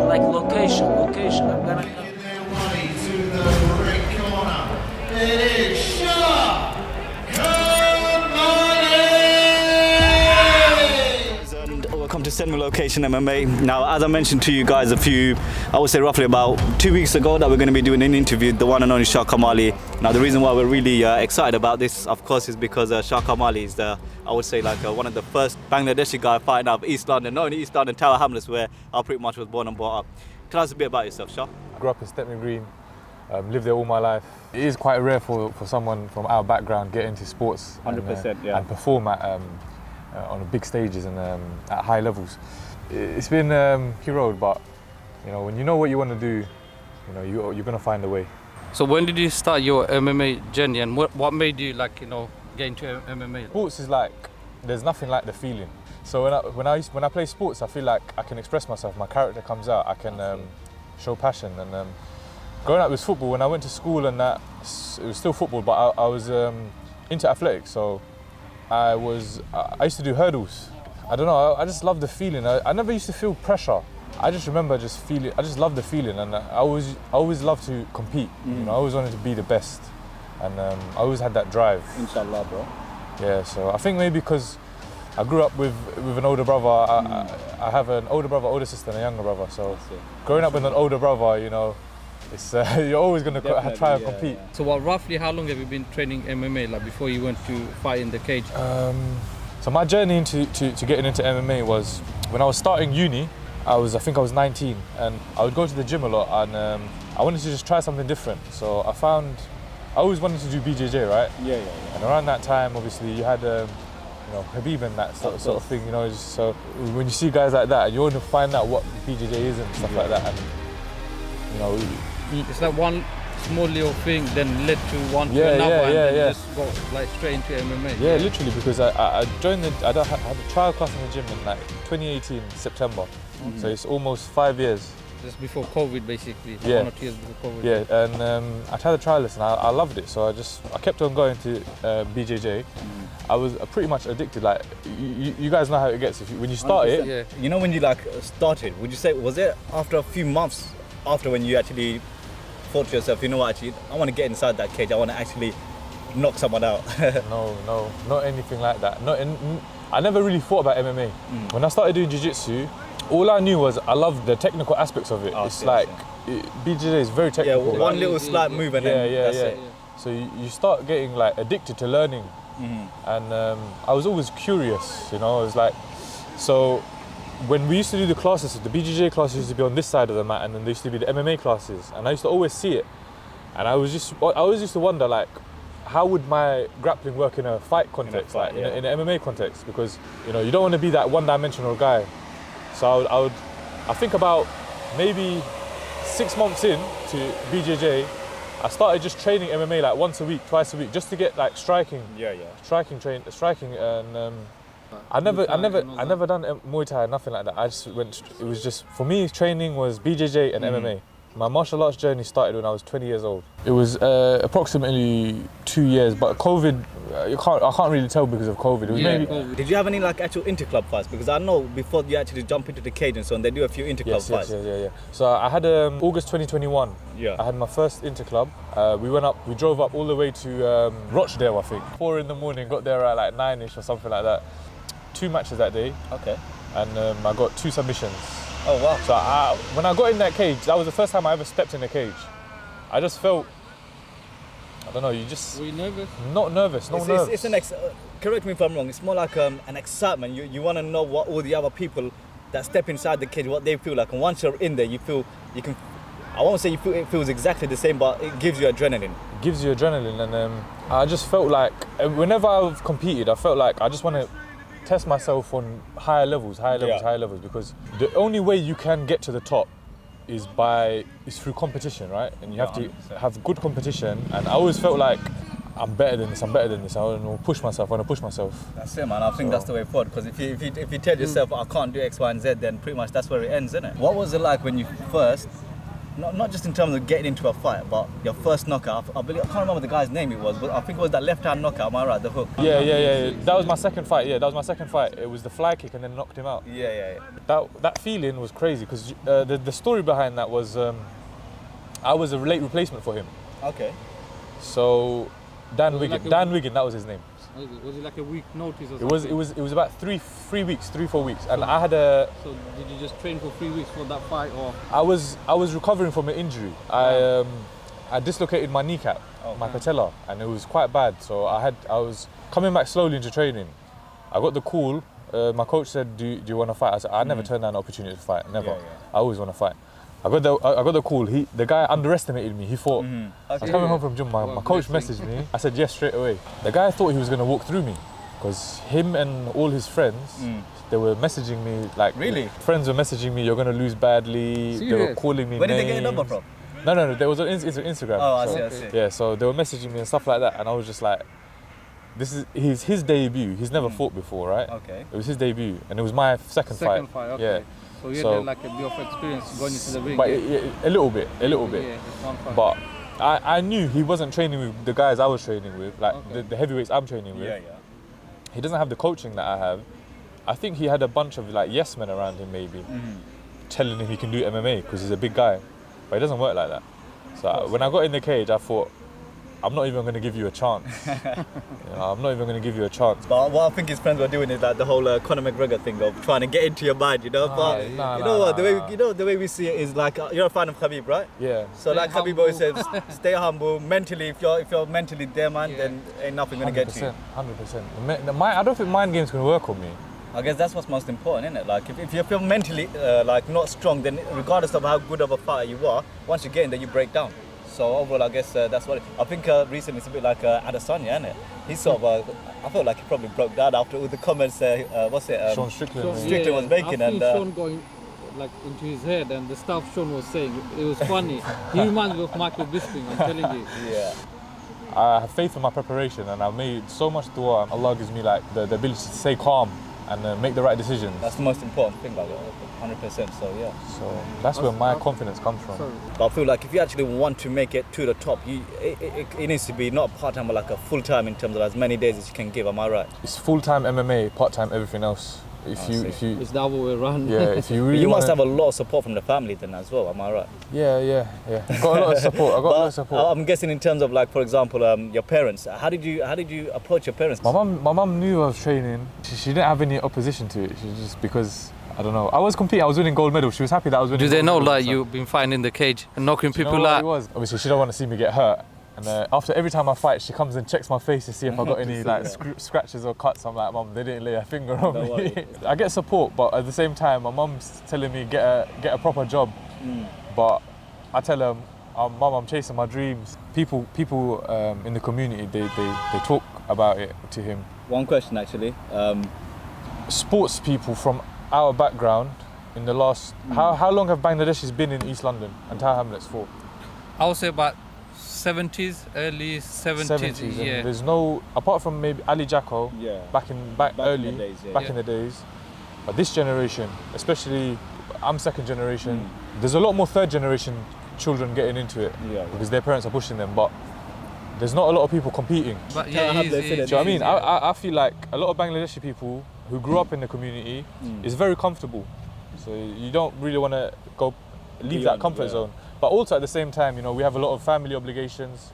like location. I'm gonna. Money to the red corner. It is Shah Kamali. And welcome to Send Me Location MMA. Now, as I mentioned to you guys I would say roughly about 2 weeks ago, that we're going to be doing an interview, the one and only Shah Kamali. Now, the reason why we're really excited about this, of course, is because Shah Kamali is I would say one of the first Bangladeshi guy fighting out of East London, not only East London, Tower Hamlets, where I pretty much was born and brought up. Tell us a bit about yourself, Shah. I grew up in Stepney Green, lived there all my life. It is quite rare for someone from our background get into sports 100%, and perform at on big stages and at high levels. It's been key road, but when you know what you want to do, you're going to find a way. So when did you start your MMA journey, and what made you get into MMA? Sports is there's nothing like the feeling. So when I play sports, I feel like I can express myself. My character comes out. I can show passion. And growing up with football, when I went to school and that, it was still football, but I was into athletics. So I used to do hurdles. I don't know. I just love the feeling. I never used to feel pressure. I just remember I just love the feeling, and I always loved to compete. I always wanted to be the best, and I always had that drive. Inshallah, bro. Yeah. So I think maybe because I grew up with an older brother. I have an older brother, older sister, and a younger brother. So growing up with an older brother, it's you're always going to try and compete. Yeah. So roughly how long have you been training MMA, before you went to fight in the cage? So my journey into getting into MMA was when I was starting uni. I think I was 19, and I would go to the gym a lot, and I wanted to just try something different. So I always wanted to do BJJ, right? Yeah. And around that time, obviously, you had Khabib and that sort of thing, so when you see guys like that, you want to find out what BJJ is and stuff like that, and it's like one small little thing then led to one to another, and then just go straight into MMA. Yeah, literally, because I joined I had a trial class in the gym in 2018 September, so it's almost 5 years. Just before COVID, basically. Yeah. 1 or 2 years before COVID. Yeah, and I tried the trial list and I loved it, so I kept on going to BJJ. I was pretty much addicted. You guys know how it gets when you start it. Yeah. When you started, would you say was it after a few months after when you actually thought to yourself, I want to get inside that cage, I want to actually knock someone out? No, not anything like that. I never really thought about MMA. When I started doing jiu-jitsu, all I knew was I loved the technical aspects of it. BJJ is very technical. Yeah, one little slight move and then that's it. So you start getting addicted to learning, and I was always curious. I was so when we used to do the classes, the BJJ classes used to be on this side of the mat, and then there used to be the MMA classes, and I used to always see it, and I always used to wonder how would my grappling work in a fight context, in an MMA context, because you don't want to be that one-dimensional guy. So I think about maybe 6 months in to BJJ, I started just training MMA once a week, twice a week, just to get striking. Striking, and I never done Muay Thai, nothing like that. I just went. It was just for me. Training was BJJ and MMA. My martial arts journey started when I was 20 years old. It was approximately 2 years, but COVID, I can't really tell because of COVID. It was maybe. Did you have any actual interclub fights? Because I know before you actually jump into the cage and so on, they do a few interclub fights. Yeah. So I had August 2021. Yeah. I had my first interclub. We drove up all the way to Rochdale, I think. 4 in the morning, got there at 9ish or something like that. 2 matches that day. Okay. And I got 2 submissions. Oh wow! So when I got in that cage, that was the first time I ever stepped in a cage. I just felt, I don't know. Were you nervous? Not nervous. No nerves. It's correct me if I'm wrong. It's more like an excitement. You want to know what all the other people that step inside the cage, what they feel like. And once you're in there, you can. I won't say it feels exactly the same, but it gives you adrenaline. It gives you adrenaline, and I just felt like whenever I've competed, I felt like I just want to test myself on higher levels, because the only way you can get to the top is through competition, right? And you have to have good competition, and I always felt like I'm better than this, I want to push myself. That's it, man. I think that's the way forward, because if you tell yourself I can't do X, Y and Z, then pretty much that's where it ends, isn't it? What was it like when you first not just in terms of getting into a fight, but your first knockout. I can't remember the guy's name it was, but I think it was that left-hand knockout. Am I right? The hook. Yeah. That was my second fight. Yeah, that was my second fight. It was the fly kick and then knocked him out. Yeah. That feeling was crazy because the story behind that was I was a late replacement for him. Okay. So Dan Wiggin, that was his name. Was it like a week notice or It something? was about 3 weeks, 4 weeks, and I had a. So did you just train for 3 weeks for that fight, or? I was recovering from an injury. I dislocated my kneecap, my patella, and it was quite bad. So I was coming back slowly into training. I got the call. My coach said, "Do you want to fight?" I said, "I never turned down an opportunity to fight. Never. I always want to fight." I got the call. The guy underestimated me. He thought I was coming home from gym. My coach messaged me. I said yes straight away. The guy thought he was going to walk through me because him and all his friends, they were messaging me like. Really? Friends were messaging me. You're going to lose badly. They were calling me. Where did names. they get your number from? No. There was on Instagram. Oh, so, I see. Yeah, so they were messaging me and stuff like that, and I was just like, this is his debut. He's never fought before, right? Okay. It was his debut, and it was my second fight. Okay. Yeah. So you had like a bit of experience going into the ring. But a little bit. Yeah, just one fight. But I knew he wasn't training with the guys I was training with, like the heavyweights I'm training with. Yeah. He doesn't have the coaching that I have. I think he had a bunch of like yes men around him maybe, telling him he can do MMA because he's a big guy, but it doesn't work like that. So when I got in the cage, I thought, I'm not even going to give you a chance. I'm not even going to give you a chance. But what I think his friends were doing is like the whole Conor McGregor thing of trying to get into your mind, you know. But the way we see it is like you're a fan of Khabib, right? Yeah. So like Khabib always says, stay humble. Mentally, if you're mentally there, man, then ain't nothing gonna get to you. 100%. I don't think mind games can work on me. I guess that's what's most important, isn't it? Like if you feel mentally like not strong, then regardless of how good of a fighter you are, once you get in there, you break down. So overall, I guess that's what I think. Recently, it's a bit like Adesanya, isn't it? He's sort of. I felt like he probably broke down after all the comments. What's it? Sean Strickland. Strickland was making, I and feel Sean going like into his head, and the stuff Sean was saying, it was funny. He reminds me of Michael Bisping. I'm telling you. Yeah. I have faith in my preparation, and I've made so much dua. Allah gives me like the ability to stay calm and make the right decisions. That's the most important thing, like 100%. So yeah. So that's where my confidence comes from. But I feel like if you actually want to make it to the top, it needs to be not part-time, but like a full-time in terms of as many days as you can give. Am I right? It's full-time MMA, part-time everything else. If you It's the other way around. yeah, if you really You must have a lot of support from the family then as well. Am I right? Yeah. Got a lot of support. I got a lot of support. I'm guessing in terms of like, for example, your parents. How did you approach your parents? My mum knew I was training. She didn't have any opposition to it. She just because I don't know. I was competing. I was winning gold medals. She was happy that I was winning. Do they gold know medals, like so. you've been fighting in the cage and knocking Do you know people what out? it was? Obviously, she don't want to see me get hurt. And after every time I fight, she comes and checks my face to see if I got any like scratches or cuts. I'm like, Mum, they didn't lay a finger on me. I get support, but at the same time, my mum's telling me get a proper job. But I tell her, Mum, I'm chasing my dreams. People in the community, they talk about it to him. One question actually. Sports people from our background in the last, how long have Bangladeshis been in East London and Tower Hamlets for? I would say about 70s, early 70s. Yeah. There's no, apart from maybe Ali Jacko, back in the days, but this generation, especially I'm second generation, there's a lot more third generation children getting into it because their parents are pushing them, but there's not a lot of people competing. But yeah, Do you know what I mean? I feel like a lot of Bangladeshi people who grew up in the community is very comfortable. So you don't really want to go leave that comfort zone. But also at the same time, you know, we have a lot of family obligations.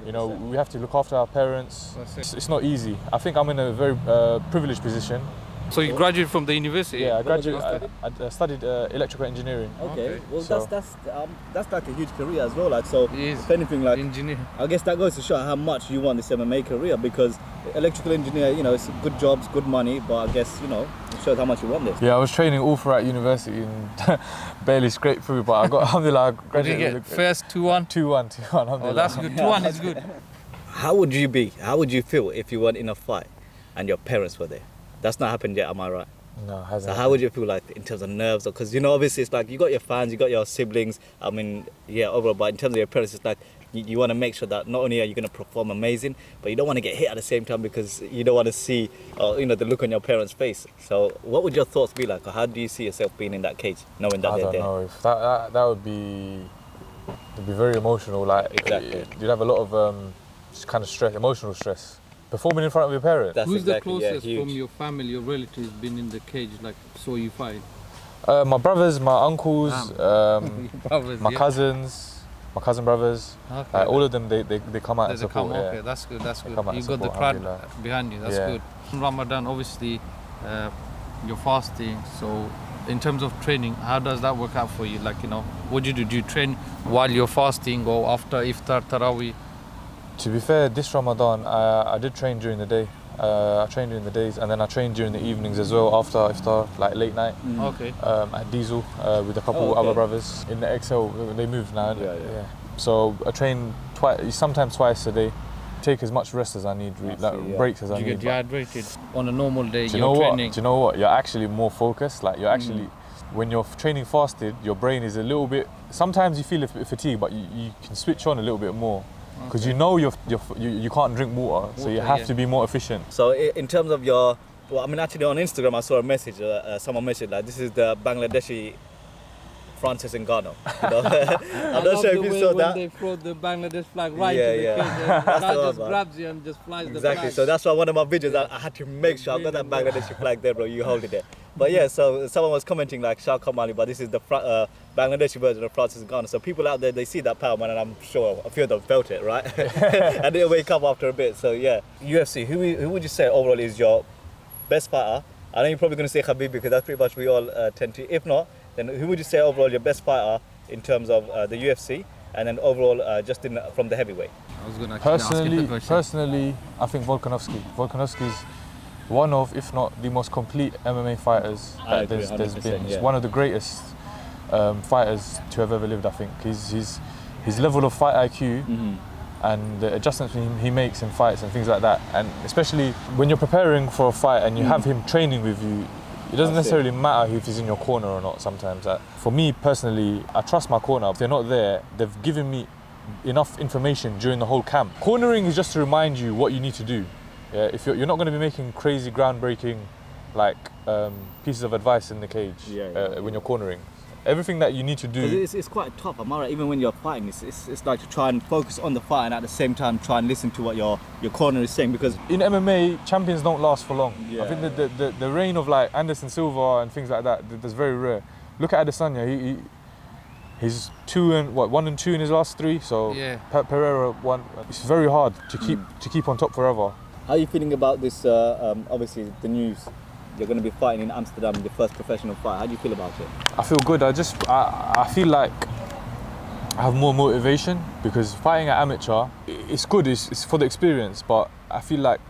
100%. You know, we have to look after our parents. It's not easy. I think I'm in a very privileged position. So you graduated from the university? Yeah, I studied electrical engineering. Okay. Well, So- that's like a huge career as well. Like, so if anything, like engineer. I guess that goes to show how much you want this MMA career, because electrical engineer, you know, it's good jobs, good money, but I guess, you know, it shows how much you want this. Yeah, I was training all throughout university and barely scraped through, but I got, alhamdulillah, I Did you graduated. get first 2-1? 2-1, alhamdulillah. Oh, that's good. 2-1 is good. How would you feel if you were in a fight and your parents were there? That's not happened yet, am I right? No, it hasn't. So how would you feel like in terms of nerves? Because, you know, obviously it's like you got your fans, you got your siblings. I mean, yeah, overall, but in terms of your parents, it's like you want to make sure that not only are you going to perform amazing, but you don't want to get hit at the same time because you don't want to see, you know, the look on your parents' face. So what would your thoughts be like? Or how do you see yourself being in that cage, knowing that I they're don't there? know if that would be It'd be very emotional. Like Exactly. you'd have a lot of kind of stress, emotional stress, performing in front of your parents. That's Who's exactly, the closest huge. from your family, your relatives, been in the cage, like, saw you fight? My brothers, my uncles, Your brothers, my yeah? cousins, my cousin brothers. Okay. All of them, they come out and They come, support. okay, Yeah. that's good, that's good. come out You and got the support, crowd alhamdulillah. behind you, that's Yeah. good. Ramadan, obviously, you're fasting, so in terms of training, how does that work out for you? Like, you know, what do you do? Do you train while you're fasting or after iftar, tarawih? To be fair, this Ramadan, I did train during the day. I trained during the days, and then I trained during the evenings as well after iftar, like late night. Okay. At Diesel with a couple Oh, okay. other brothers in the XL. They moved now. Yeah. So I train sometimes twice a day. Take as much rest as I need, breaks as I Do you need. get dehydrated on a normal day? Do you you're know what? training. Do you know what? You're actually more focused. Like you're actually, when you're training fasted, your brain is a little bit. Sometimes you feel a bit fatigued, but you can switch on a little bit more because you know you can't drink water, so you Water, have yeah. to be more efficient. So in terms of your, well, I mean, actually on Instagram I saw a message, someone messaged like, this is the Bangladeshi Francis Ngannou. You know? I'm not sure if you saw when that. they throw the Bangladesh flag right Yeah, to the yeah. cage, and That's that the one, just man. grabs you and just flies Exactly. the flag. So that's why one of my videos I had to make sure I've got that Bangladeshi flag there, bro. You hold it there. But yeah, so someone was commenting like Shah Kamali, but this is the Bangladeshi version of Francis Ngannou. So people out there, they see that power, man, and I'm sure a few of them felt it, right? And they'll wake up after a bit. So yeah, UFC. Who would you say overall is your best fighter? I know you're probably going to say Khabib because that's pretty much we all tend to. If not, then who would you say overall your best fighter in terms of the UFC, and then overall just from the heavyweight? I was going to ask you the question. Personally, I think Volkanovski. Volkanovski's one of, if not the most complete MMA fighters I that agree, there's been. 100%, He's yeah. one of the greatest fighters to have ever lived. I think his level of fight IQ and the adjustments he makes in fights and things like that, and especially when you're preparing for a fight and you have him training with you. It doesn't necessarily matter if he's in your corner or not sometimes. For me personally, I trust my corner. If they're not there, they've given me enough information during the whole camp. Cornering is just to remind you what you need to do. Yeah, if you're not going to be making crazy, groundbreaking, like pieces of advice in the cage when you're cornering. Everything that you need to do. It's quite tough, am I right? Even when you're fighting, it's like to try and focus on the fight and at the same time try and listen to what your corner is saying, because In MMA, champions don't last for long. Yeah, I think the reign of like Anderson Silva and things like that's very rare. Look at Adesanya. He's 1 and 2 in his last 3. So Yeah. Pereira won. It's very hard to keep on top forever. how are you feeling about this? Obviously, the news. You're going to be fighting in Amsterdam, the first professional fight. How do you feel about it? I feel good. I feel like I have more motivation because fighting at amateur, it's good. It's for the experience, but I feel like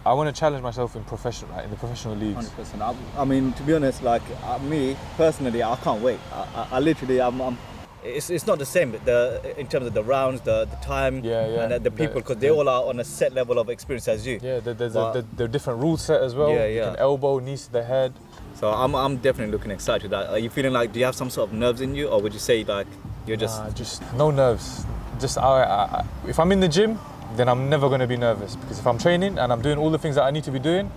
I want to challenge myself in the professional leagues. 100%. I mean, to be honest, like me personally, I can't wait. I literally, it's not the same. In terms of the rounds, the time, and the people, because they all are on a set level of experience as you. Yeah, there's a different rule set as well. Yeah, You yeah. can elbow, knees to the head. So I'm definitely looking excited to that. Are you feeling like, do you have some sort of nerves in you, or would you say like you're just? Just no nerves. Just if I'm in the gym, then I'm never going to be nervous, because if I'm training and I'm doing all the things that I need to be doing,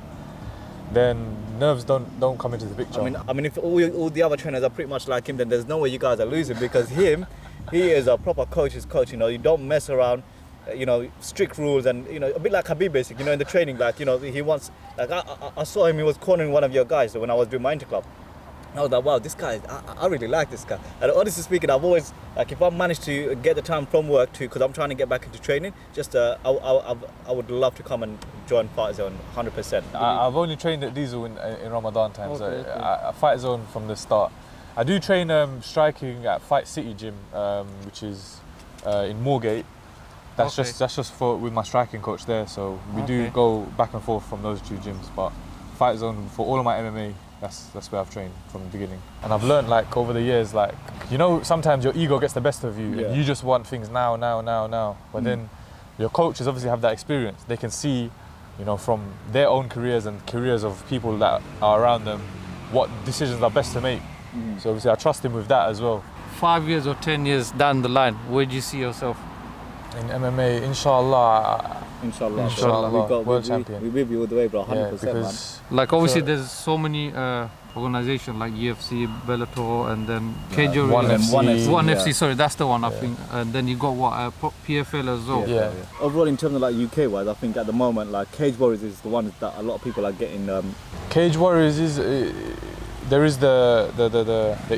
then nerves don't come into the picture. I mean, if all the other trainers are pretty much like him, then there's no way you guys are losing, because he is a proper coach's coach. You know, you don't mess around. You know, strict rules, and you know, a bit like Khabib, basically. You know, in the training, like, you know, he wants. Like I saw him. He was cornering one of your guys when I was doing my interclub. I was like, wow, this guy, I really like this guy. And honestly speaking, I've always, like, if I managed to get the time from work because I'm trying to get back into training, just I would love to come and join fightzone 100%. I've only trained at Diesel in Ramadan time, so Okay. I fightzone from the start. I do train striking at Fight City gym, which is in Moorgate. That's Okay. just with my striking coach there. So we do Okay. go back and forth from those 2 gyms. But fightzone for all of my MMA, that's where I've trained from the beginning. And I've learned, like, over the years, like, you know, sometimes your ego gets the best of you, and you just want things now. But then your coaches obviously have that experience. They can see, you know, from their own careers and careers of people that are around them, what decisions are best to make. So obviously I trust him with that as well. 5 years or 10 years down the line, where do you see yourself? In MMA, inshallah, Inshallah. Inshallah. We've got, World champion. We with you all the way, bro. 100%, Yeah, man. because Like obviously there's so many organizations like UFC, Bellator, and then Cage Warriors. One FC. One yeah. FC, sorry, that's the one I think. And then you got what PFL as well. yeah. Overall, in terms of like UK wise, I think at the moment like Cage Warriors is the one that a lot of people are getting. Cage Warriors is there is the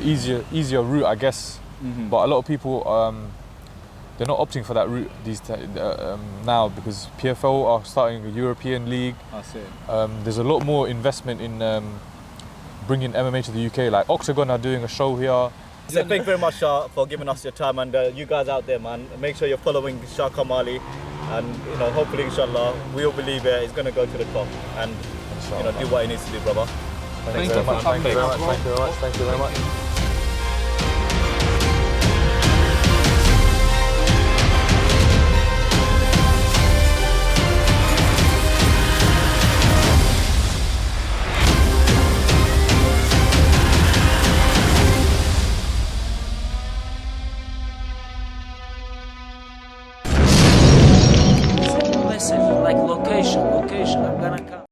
easier route, I guess. But a lot of people they're not opting for that route now because PFL are starting a European league. I see. There's a lot more investment in bringing MMA to the UK. Like Octagon are doing a show here. So thank you very much, Shah, for giving us your time, and you guys out there, man, make sure you're following Shah Kamali, and hopefully, inshallah, we all believe he's going to go to the top and do what he needs to do, brother. Thank you very much. Thank you very much. Thank you very much.